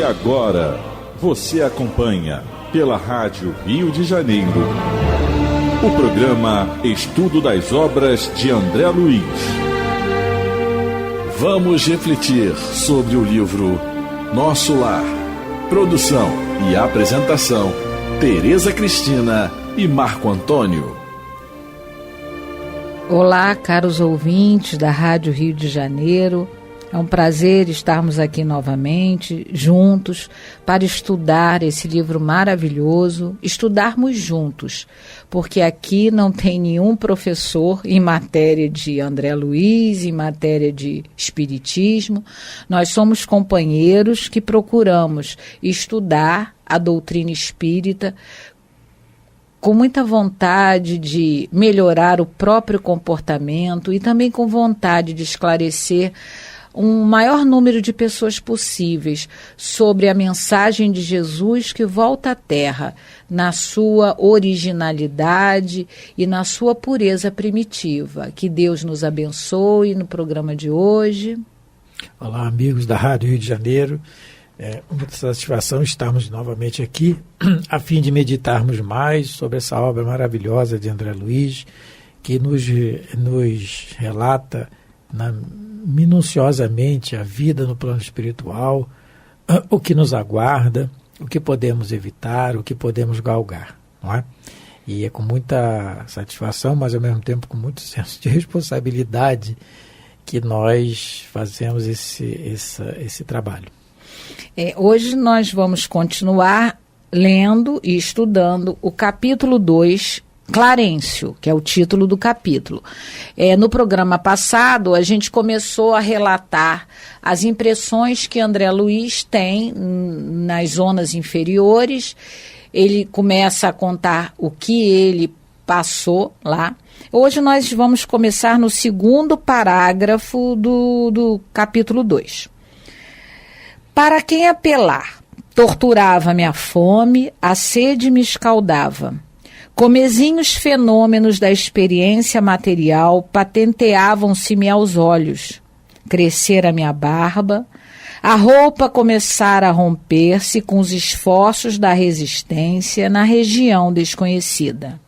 E agora, você acompanha pela Rádio Rio de Janeiro o programa Estudo das Obras de André Luiz. Vamos refletir sobre o livro Nosso Lar. Produção e apresentação, Tereza Cristina e Marco Antônio. Olá, caros ouvintes da Rádio Rio de Janeiro. É um prazer estarmos aqui novamente, juntos, para estudar esse livro maravilhoso, estudarmos juntos, porque aqui não tem nenhum professor em matéria de André Luiz, em matéria de espiritismo. Nós somos companheiros que procuramos estudar a doutrina espírita com muita vontade de melhorar o próprio comportamento e também com vontade de esclarecer um maior número de pessoas possíveis sobre a mensagem de Jesus que volta à Terra na sua originalidade e na sua pureza primitiva. Que Deus nos abençoe no programa de hoje. Olá, amigos da Rádio Rio de Janeiro. É uma satisfação estarmos novamente aqui a fim de meditarmos mais sobre essa obra maravilhosa de André Luiz, que nos relata minuciosamente a vida no plano espiritual, o que nos aguarda, o que podemos evitar, o que podemos galgar, não é? E é com muita satisfação, mas ao mesmo tempo com muito senso de responsabilidade que nós fazemos esse trabalho. Hoje nós vamos continuar lendo e estudando o capítulo 2, Clarencio, que é o título do capítulo. No programa passado, a gente começou a relatar as impressões que André Luiz tem nas zonas inferiores. Ele começa a contar o que ele passou lá. Hoje nós vamos começar no segundo parágrafo do capítulo 2. Para quem apelar, torturava-me a fome, a sede me escaldava. Comezinhos fenômenos da experiência material patenteavam-se-me aos olhos. Crescera minha barba, a roupa começara a romper-se com os esforços da resistência na região desconhecida.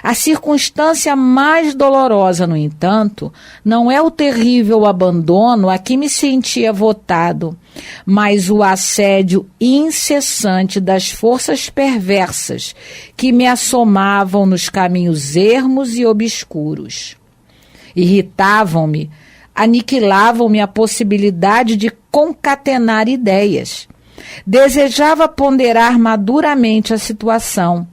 A circunstância mais dolorosa, no entanto, não é o terrível abandono a que me sentia votado, mas o assédio incessante das forças perversas que me assomavam nos caminhos ermos e obscuros. Irritavam-me, aniquilavam-me a possibilidade de concatenar ideias. Desejava ponderar maduramente a situação,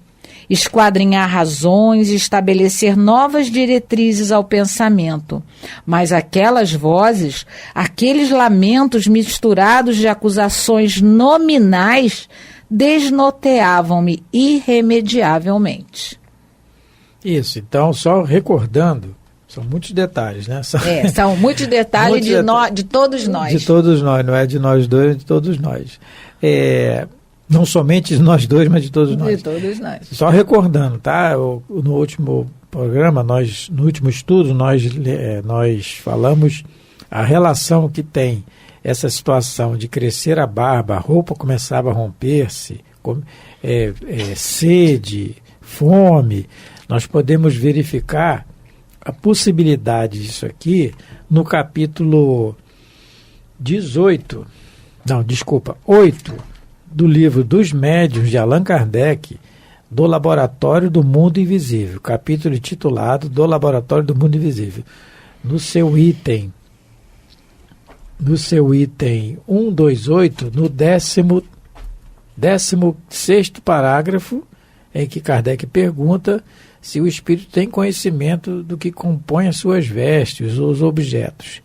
esquadrinhar razões e estabelecer novas diretrizes ao pensamento. Mas aquelas vozes, aqueles lamentos misturados de acusações nominais, desnorteavam-me irremediavelmente. Isso, então, só recordando, são muitos detalhes, né? São muitos detalhes de todos nós. De todos nós, não é de nós dois, é de todos nós. Não somente de nós dois, mas de todos nós. De todos nós. Só recordando, tá? No último programa, no último estudo, nós falamos a relação que tem essa situação de crescer a barba, a roupa começava a romper-se, sede, fome. Nós podemos verificar a possibilidade disso aqui no capítulo 8 do livro dos Médiuns de Allan Kardec, do Laboratório do Mundo Invisível, capítulo intitulado Do Laboratório do Mundo Invisível. No seu item 128, no 16º parágrafo, em que Kardec pergunta se o espírito tem conhecimento do que compõe as suas vestes ou os objetos.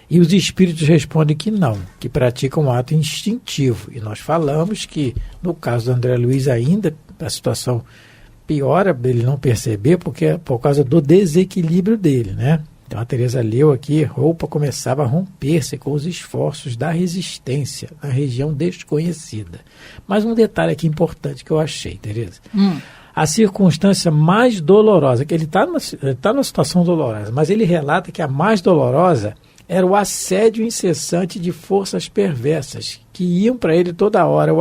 E os espíritos respondem que não, que praticam um ato instintivo. E nós falamos que, no caso do André Luiz, ainda a situação piora ele não perceber, porque é por causa do desequilíbrio dele, né? Então a Tereza leu aqui, roupa começava a romper-se com os esforços da resistência na região desconhecida. Mas um detalhe aqui importante que eu achei, Tereza. A circunstância mais dolorosa, que ele está numa situação dolorosa, mas ele relata que a mais dolorosa era o assédio incessante de forças perversas que iam para ele toda hora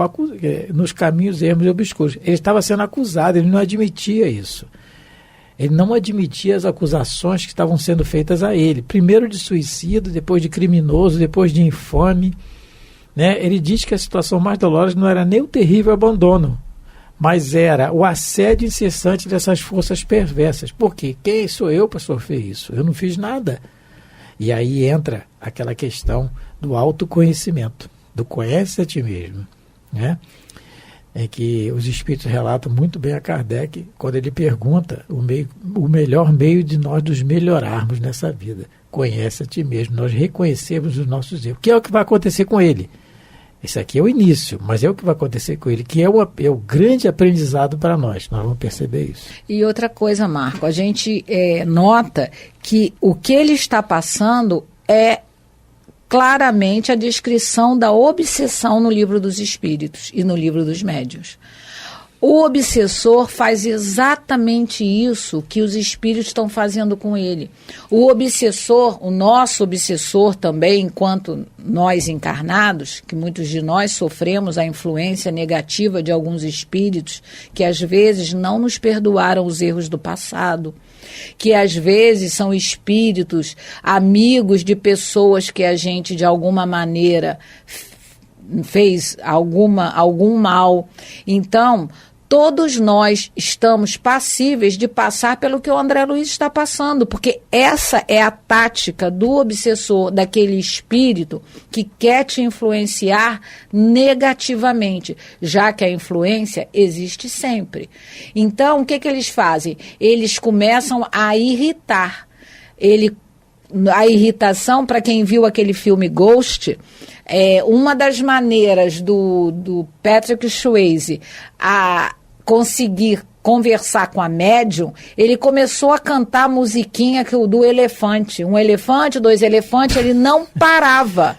nos caminhos ermos e obscuros. Ele estava sendo acusado, ele não admitia isso. Ele não admitia as acusações que estavam sendo feitas a ele. Primeiro de suicídio, depois de criminoso, depois de infame. Né? Ele diz que a situação mais dolorosa não era nem o terrível abandono, mas era o assédio incessante dessas forças perversas. Por quê? Quem sou eu para sofrer isso? Eu não fiz nada. E aí entra aquela questão do autoconhecimento, do conhece a ti mesmo, né? É que os espíritos relatam muito bem a Kardec quando ele pergunta o melhor meio de nós nos melhorarmos nessa vida. Conhece a ti mesmo, nós reconhecemos os nossos erros. Que é o que vai acontecer com ele? Esse aqui é o início, mas é o que vai acontecer com ele, que é o grande aprendizado para nós. Nós vamos perceber isso. E outra coisa, Marco, a gente nota que o que ele está passando é claramente a descrição da obsessão no Livro dos Espíritos e no Livro dos Médiuns. O obsessor faz exatamente isso que os espíritos estão fazendo com ele. O obsessor, o nosso obsessor também, enquanto nós encarnados, que muitos de nós sofremos a influência negativa de alguns espíritos que às vezes não nos perdoaram os erros do passado, que às vezes são espíritos amigos de pessoas que a gente de alguma maneira fez algum mal. Então, todos nós estamos passíveis de passar pelo que o André Luiz está passando, porque essa é a tática do obsessor, daquele espírito que quer te influenciar negativamente, já que a influência existe sempre. Então, o que eles fazem? Eles começam a irritar. A irritação, para quem viu aquele filme Ghost, uma das maneiras do Patrick Swayze a conseguir conversar com a médium, ele começou a cantar a musiquinha do elefante. Um elefante, 2 elefantes, ele não parava.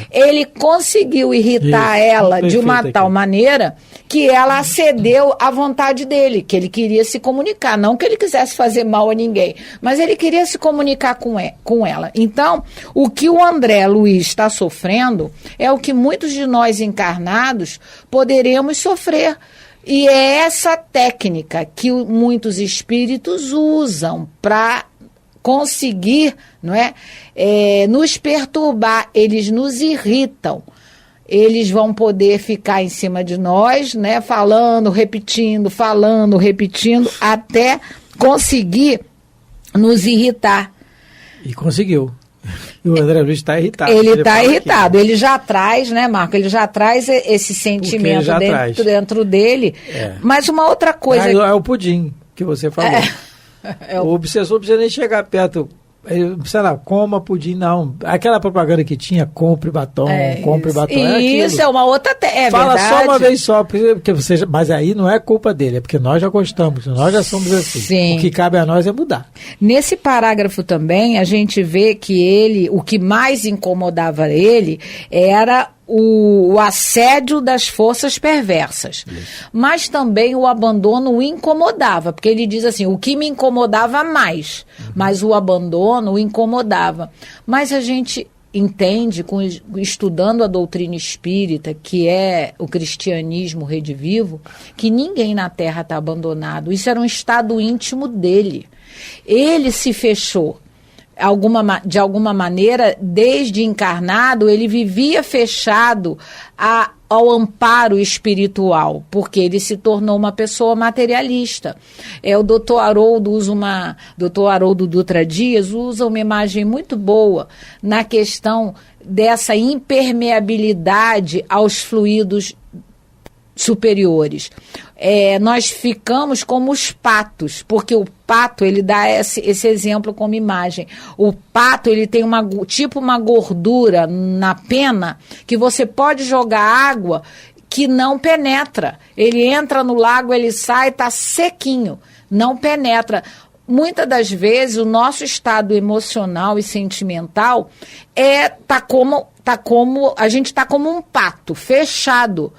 Ele conseguiu irritar ela de uma tal maneira que ela acedeu à vontade dele, que ele queria se comunicar. Não que ele quisesse fazer mal a ninguém, mas ele queria se comunicar com ela. Então, o que o André Luiz está sofrendo é o que muitos de nós encarnados poderemos sofrer. E é essa técnica que muitos espíritos usam para conseguir, não é, nos perturbar. Eles nos irritam. Eles vão poder ficar em cima de nós, né, falando, repetindo, até conseguir nos irritar. E conseguiu. E o André Luiz está irritado. Ele está irritado. Ele já traz, né, Marco? Ele já traz esse sentimento dentro dele. Mas uma outra coisa... É o pudim que você falou. O obsessor não precisa nem chegar perto. Ele não precisa, coma pudim, não. Aquela propaganda que tinha, compre batom, compre batom. Isso é uma outra... Fala verdade. Só uma vez só, porque você, mas aí não é culpa dele, é porque nós já gostamos, nós já somos assim. Sim. O que cabe a nós é mudar. Nesse parágrafo também, a gente vê que o que mais incomodava ele era o assédio das forças perversas. Isso. Mas também o abandono o incomodava, porque ele diz assim, o que me incomodava mais, mas o abandono o incomodava. Mas a gente entende, estudando a doutrina espírita, que é o cristianismo redivivo, que ninguém na Terra está abandonado. Isso era um estado íntimo dele. Ele se fechou. De alguma maneira, desde encarnado, ele vivia fechado ao amparo espiritual, porque ele se tornou uma pessoa materialista. O Dr. Haroldo Dutra Dias usa uma imagem muito boa na questão dessa impermeabilidade aos fluidos superiores. Nós ficamos como os patos, porque o pato, ele dá esse exemplo como imagem. O pato, ele tem uma gordura na pena que você pode jogar água que não penetra. Ele entra no lago, ele sai, está sequinho, não penetra. Muitas das vezes o nosso estado emocional e sentimental a gente está como um pato fechado.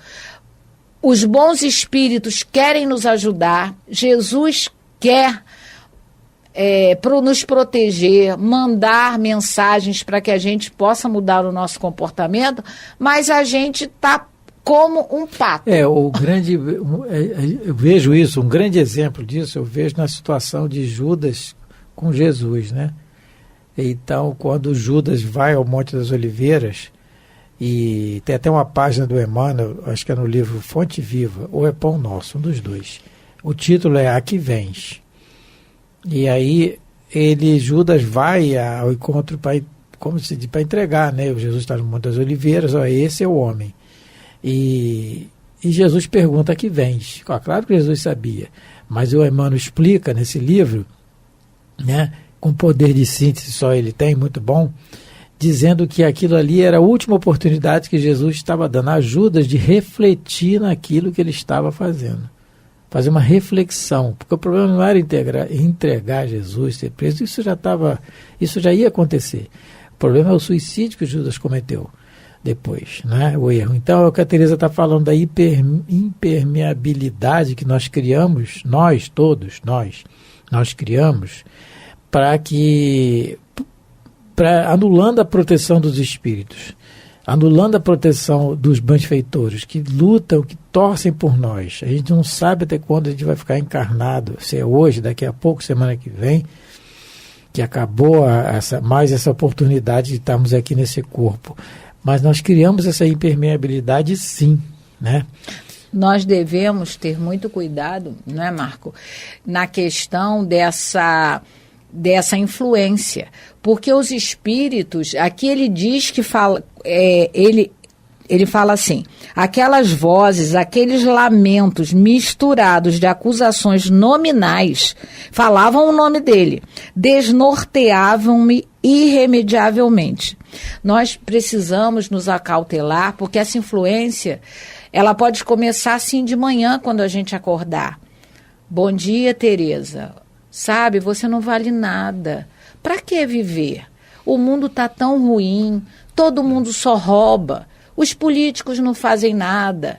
Os bons espíritos querem nos ajudar, Jesus quer para nos proteger, mandar mensagens para que a gente possa mudar o nosso comportamento, mas a gente está como um pato. Eu vejo isso, um grande exemplo disso, eu vejo na situação de Judas com Jesus, né? Então, quando Judas vai ao Monte das Oliveiras, e tem até uma página do Emmanuel, acho que é no livro Fonte Viva, ou é Pão Nosso, um dos dois. O título é Aqui Vens. E aí Judas vai ao encontro para entregar, né? O Jesus está no Monte das Oliveiras, esse é o homem. E Jesus pergunta: Aqui vens. Claro que Jesus sabia, mas o Emmanuel explica nesse livro, né, com poder de síntese só ele tem, muito bom, dizendo que aquilo ali era a última oportunidade que Jesus estava dando a Judas de refletir naquilo que ele estava fazendo. Fazer uma reflexão, porque o problema não era entregar Jesus, ser preso, isso já ia acontecer. O problema é o suicídio que Judas cometeu depois, né? O erro. Então, é o que a Teresa está falando da impermeabilidade que nós criamos, nós criamos, anulando a proteção dos espíritos, anulando a proteção dos benfeitores que lutam, que torcem por nós. A gente não sabe até quando a gente vai ficar encarnado, se é hoje, daqui a pouco, semana que vem, que acabou essa oportunidade de estarmos aqui nesse corpo. Mas nós criamos essa impermeabilidade, sim, né? Nós devemos ter muito cuidado, não é, Marco, na questão dessa influência, porque os espíritos, aqui ele diz que ele fala assim: aquelas vozes, aqueles lamentos misturados de acusações nominais, falavam o nome dele, desnorteavam-me irremediavelmente. Nós precisamos nos acautelar, porque essa influência, ela pode começar assim de manhã, quando a gente acordar. Bom dia, Tereza. Sabe, você não vale nada. Para que viver? O mundo está tão ruim, todo mundo só rouba, os políticos não fazem nada,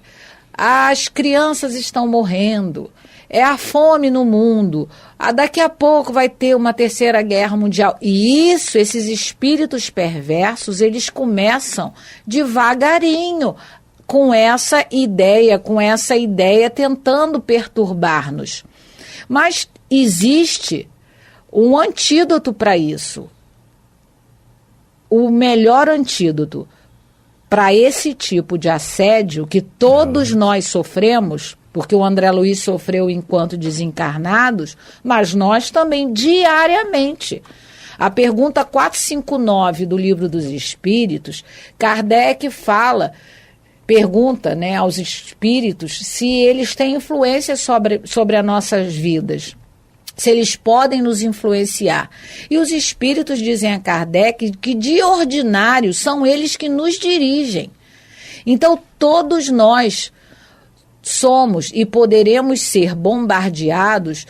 as crianças estão morrendo, é a fome no mundo, daqui a pouco vai ter uma terceira guerra mundial. E esses espíritos perversos, eles começam devagarinho com essa ideia tentando perturbar-nos. Mas existe um antídoto para isso. O melhor antídoto para esse tipo de assédio que todos nós sofremos, porque o André Luiz sofreu enquanto desencarnados, mas nós também diariamente. A pergunta 459 do Livro dos Espíritos, Kardec pergunta, né, aos espíritos se eles têm influência sobre as nossas vidas, se eles podem nos influenciar. E os espíritos dizem a Kardec que, de ordinário, são eles que nos dirigem. Então, todos nós somos e poderemos ser bombardeados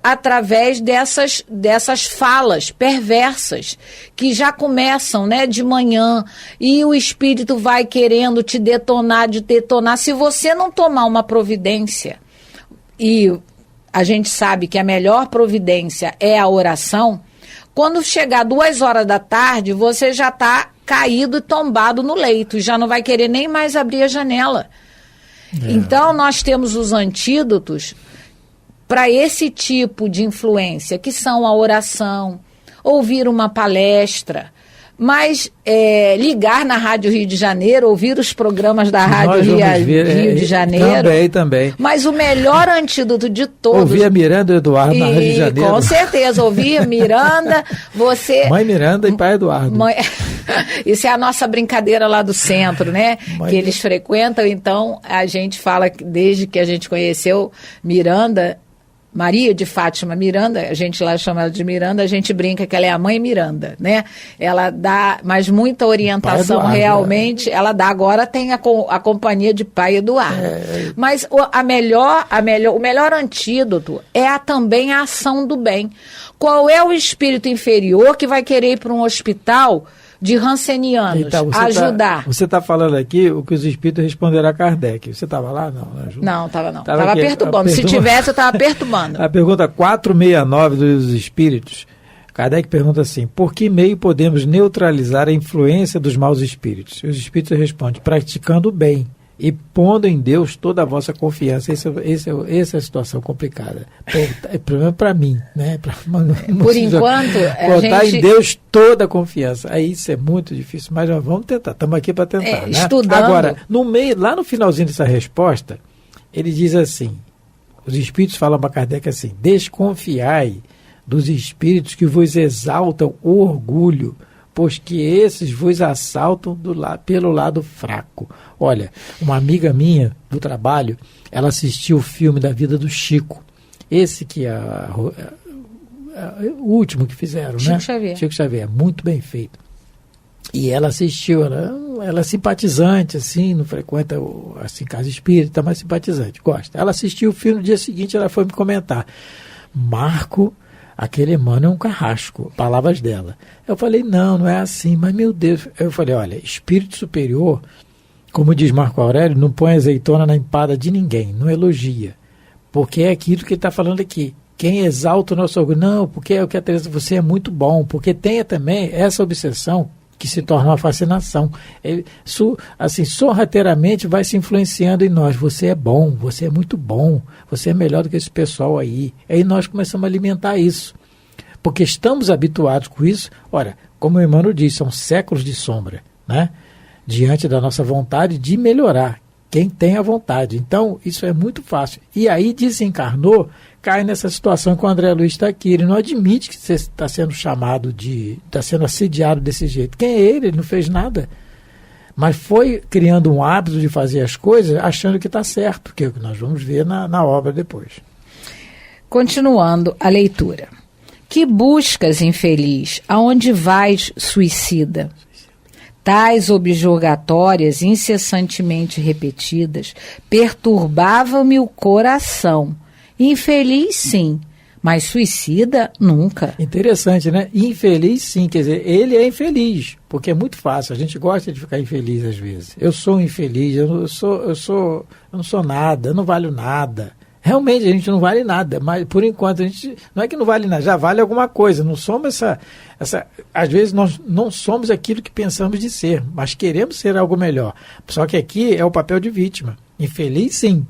através dessas falas perversas que já começam, né, de manhã, e o espírito vai querendo te detonar. Se você não tomar uma providência, e a gente sabe que a melhor providência é a oração, quando chegar 2 horas da tarde, você já está caído e tombado no leito, já não vai querer nem mais abrir a janela. Então, nós temos os antídotos para esse tipo de influência, que são a oração, ouvir uma palestra, mas ligar na Rádio Rio de Janeiro, ouvir os programas da Rádio Rio de Janeiro. Também. Mas o melhor antídoto de todos... Ouvir a Miranda e o Eduardo na Rádio de Janeiro. Com certeza, ouvir a Miranda, você... Mãe Miranda e pai Eduardo. Isso é a nossa brincadeira lá do centro, né? Que eles frequentam, então a gente fala, desde que a gente conheceu Miranda... Maria de Fátima Miranda, a gente lá chama ela de Miranda, a gente brinca que ela é a mãe Miranda, né? Ela dá, mas muita orientação Eduardo, realmente, ela dá. Agora tem a companhia de pai Eduardo. Mas o melhor antídoto é também a ação do bem. Qual é o espírito inferior que vai querer ir para um hospital de Hansenianos Então, ajudar. Você está falando aqui o que os espíritos responderam a Kardec. Você estava lá? Não, estava não. Estava perturbando. Se tivesse, eu estava perturbando. A pergunta 469 dos espíritos, Kardec pergunta assim: por que meio podemos neutralizar a influência dos maus espíritos? E os espíritos respondem: praticando o bem e pondo em Deus toda a vossa confiança. Essa é a situação complicada. É problema para mim, né? Por enquanto, botar em Deus toda a confiança. Aí isso é muito difícil, mas nós vamos tentar. Estamos aqui para tentar, né? Estudando. Agora, no meio, lá no finalzinho dessa resposta, ele diz assim: os espíritos falam para Kardec assim: desconfiai dos espíritos que vos exaltam o orgulho, pois que esses vos assaltam pelo lado fraco. Olha, uma amiga minha do trabalho, ela assistiu o filme da vida do Chico. Esse que é o último que fizeram, Chico né? Xavier. Chico Xavier, muito bem feito. E ela assistiu, ela é simpatizante, assim, não frequenta assim, casa espírita, mas simpatizante, gosta. Ela assistiu o filme, no dia seguinte ela foi me comentar: Marco, aquele Emmanuel é um carrasco, palavras dela. Eu falei: não é assim, mas meu Deus. Eu falei: olha, espírito superior, como diz Marco Aurélio, não põe azeitona na empada de ninguém, não elogia, porque é aquilo que ele está falando aqui. Quem exalta o nosso orgulho? Não, porque é o que a Teresa, você é muito bom, porque tenha também essa obsessão que se torna uma fascinação. Ele, assim, sorrateiramente vai se influenciando em nós. Você é bom, você é muito bom, você é melhor do que esse pessoal aí. Aí nós começamos a alimentar isso, porque estamos habituados com isso. Ora, como o Emmanuel disse, são séculos de sombra, né? Diante da nossa vontade de melhorar, quem tem a vontade. Então, isso é muito fácil. E aí desencarnou, cai nessa situação que o André Luiz está aqui. Ele não admite que você está sendo chamado está sendo assediado desse jeito. Quem é ele? Ele não fez nada. Mas foi criando um hábito de fazer as coisas achando que está certo, que é o que nós vamos ver na obra depois. Continuando a leitura. Que buscas, infeliz, aonde vais, suicida? Tais objurgatórias incessantemente repetidas perturbavam-me o coração. Infeliz, sim, mas suicida, nunca. Interessante, né? Infeliz, sim. Quer dizer, ele é infeliz, porque é muito fácil. A gente gosta de ficar infeliz às vezes. Eu sou infeliz, eu não sou nada, eu não valho nada. Realmente a gente não vale nada, mas por enquanto a gente não é que não vale nada, já vale alguma coisa. Não somos às vezes nós não somos aquilo que pensamos de ser, mas queremos ser algo melhor. Só que aqui é o papel de vítima. Infeliz, sim.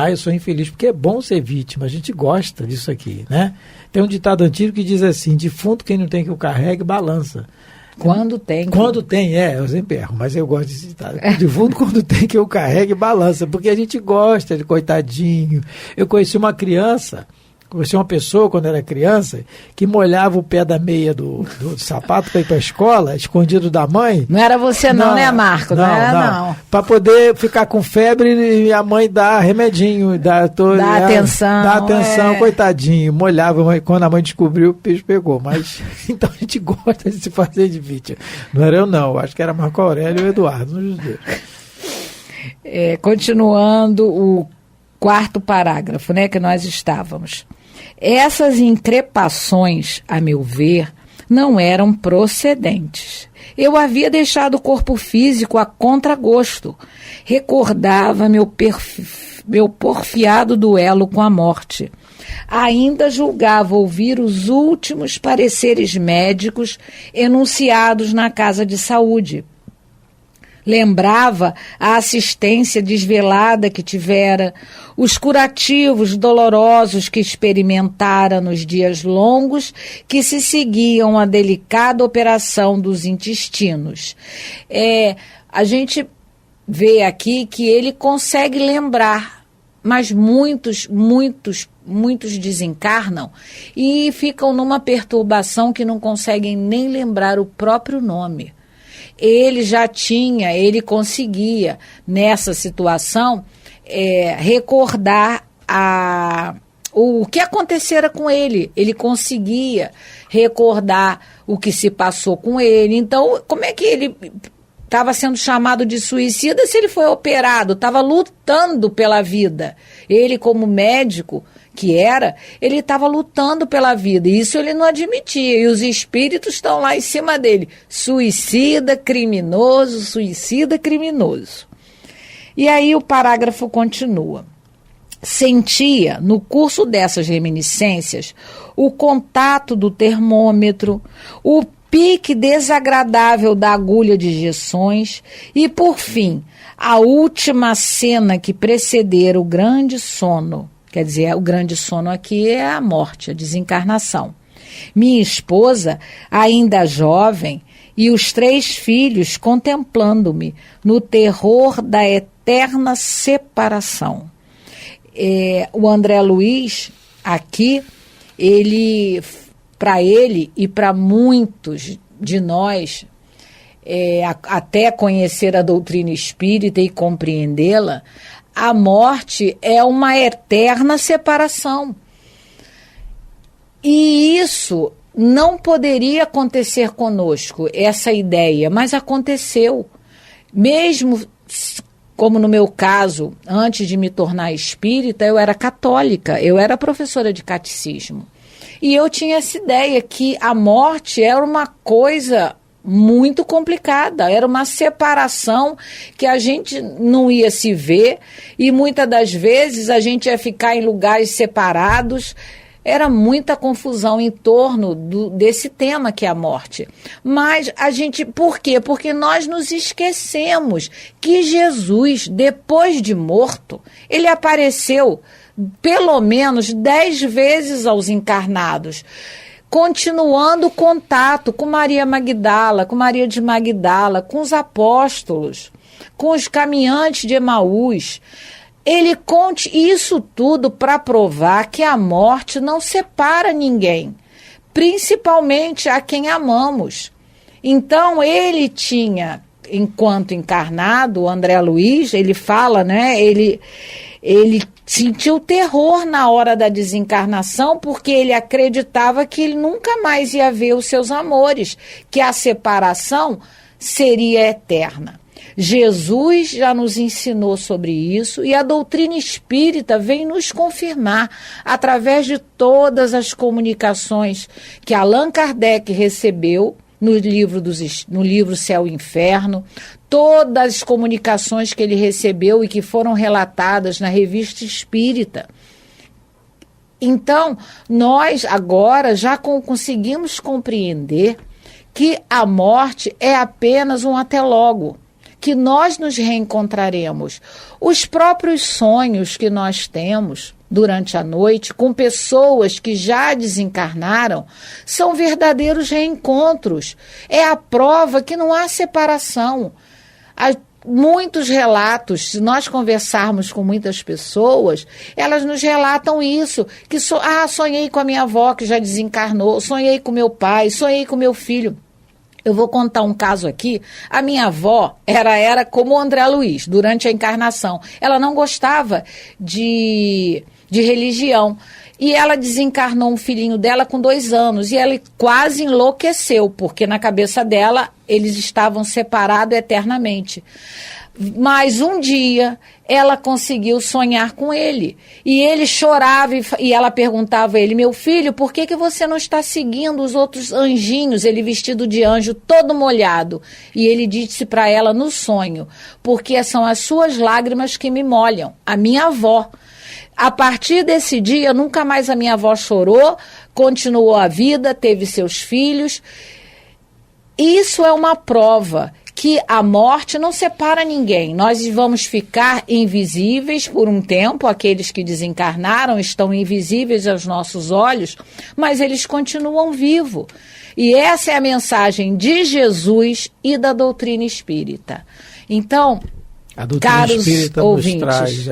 Eu sou infeliz porque é bom ser vítima, a gente gosta disso aqui, né? Tem um ditado antigo que diz assim: defunto quem não tem que o carregue, balança. Quando tem. Eu sempre erro, mas eu gosto desse ditado. Defunto quando tem que eu carregue, balança, porque a gente gosta de coitadinho. Eu conheci uma pessoa quando era criança que molhava o pé da meia do sapato para ir para a escola, escondido da mãe. Não era você não, né, Marco? Não. Para poder ficar com febre e a mãe dar remedinho, dar atenção. Dá atenção, coitadinho. Molhava, quando a mãe descobriu, o peixe pegou. Mas então a gente gosta de se fazer de vítima. Não era eu não, acho que era Marco Aurélio e o Eduardo, nos dois. Continuando o quarto parágrafo, né, que nós estávamos. Essas increpações, a meu ver, não eram procedentes. Eu havia deixado o corpo físico a contragosto. Recordava meu porfiado duelo com a morte. Ainda julgava ouvir os últimos pareceres médicos enunciados na casa de saúde. Lembrava a assistência desvelada que tivera, os curativos dolorosos que experimentara nos dias longos que se seguiam à delicada operação dos intestinos. A gente vê aqui que ele consegue lembrar, mas muitos desencarnam e ficam numa perturbação que não conseguem nem lembrar o próprio nome. Ele conseguia, nessa situação, recordar o que acontecera com ele. Ele conseguia recordar o que se passou com ele. Então, como é que ele estava sendo chamado de suicida se ele foi operado, estava lutando pela vida. Ele, como médico que era, ele estava lutando pela vida, e isso ele não admitia, e os espíritos estão lá em cima dele, suicida, criminoso, suicida, criminoso. E aí o parágrafo continua. Sentia, no curso dessas reminiscências, o contato do termômetro, o pique desagradável da agulha de injeções e, por fim, a última cena que precedera o grande sono. Quer dizer, o grande sono aqui é a morte, a desencarnação. Minha esposa, ainda jovem, e os 3 filhos contemplando-me no terror da eterna separação. O André Luiz, aqui, para ele e para muitos de nós, até conhecer a doutrina espírita e compreendê-la, a morte é uma eterna separação. E isso não poderia acontecer conosco, essa ideia, mas aconteceu. Mesmo como no meu caso, antes de me tornar espírita, eu era católica, eu era professora de catecismo. E eu tinha essa ideia que a morte era uma coisa muito complicada, era uma separação que a gente não ia se ver e muitas das vezes a gente ia ficar em lugares separados. Era muita confusão em torno desse tema que é a morte. Mas por quê? Porque nós nos esquecemos que Jesus, depois de morto, ele apareceu pelo menos 10 vezes aos encarnados, continuando o contato com Maria Magdala, com Maria de Magdala, com os apóstolos, com os caminhantes de Emaús. Ele conta isso tudo para provar que a morte não separa ninguém, principalmente a quem amamos. Então, ele tinha, enquanto encarnado, o André Luiz, ele fala, né? Ele sentiu terror na hora da desencarnação, porque ele acreditava que ele nunca mais ia ver os seus amores, que a separação seria eterna. Jesus já nos ensinou sobre isso e a doutrina espírita vem nos confirmar através de todas as comunicações que Allan Kardec recebeu no livro Céu e Inferno, todas as comunicações que ele recebeu e que foram relatadas na Revista Espírita. Então, nós agora já conseguimos compreender que a morte é apenas um até logo, que nós nos reencontraremos. Os próprios sonhos que nós temos durante a noite com pessoas que já desencarnaram são verdadeiros reencontros. É a prova que não há separação. Há muitos relatos, se nós conversarmos com muitas pessoas, elas nos relatam isso, que sonhei com a minha avó que já desencarnou, sonhei com meu pai, sonhei com meu filho. Eu vou contar um caso aqui. A minha avó era como o André Luiz, durante a encarnação. Ela não gostava de religião. E ela desencarnou um filhinho dela com 2 anos. E ela quase enlouqueceu, porque na cabeça dela eles estavam separados eternamente. Mas um dia ela conseguiu sonhar com ele. E ele chorava e ela perguntava a ele: meu filho, por que você não está seguindo os outros anjinhos? Ele vestido de anjo, todo molhado. E ele disse para ela no sonho: porque são as suas lágrimas que me molham, a minha avó. A partir desse dia, nunca mais a minha avó chorou, continuou a vida, teve seus filhos. Isso é uma prova que a morte não separa ninguém. Nós vamos ficar invisíveis por um tempo, aqueles que desencarnaram estão invisíveis aos nossos olhos, mas eles continuam vivos. E essa é a mensagem de Jesus e da doutrina espírita. Então, a doutrina caros espírita ouvintes,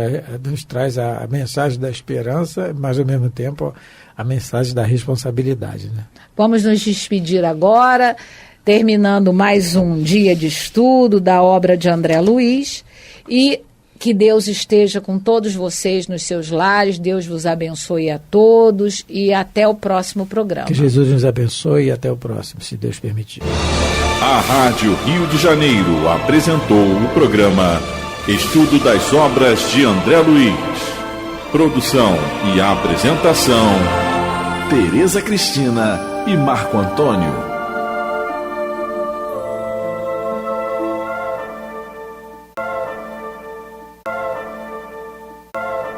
nos traz a mensagem da esperança, mas ao mesmo tempo a mensagem da responsabilidade, né? Vamos nos despedir agora, terminando mais um dia de estudo da obra de André Luiz, e que Deus esteja com todos vocês nos seus lares, Deus vos abençoe a todos e até o próximo programa. Que Jesus nos abençoe e até o próximo, se Deus permitir. A Rádio Rio de Janeiro apresentou o programa Estudo das Obras de André Luiz. Produção e apresentação, Tereza Cristina e Marco Antônio.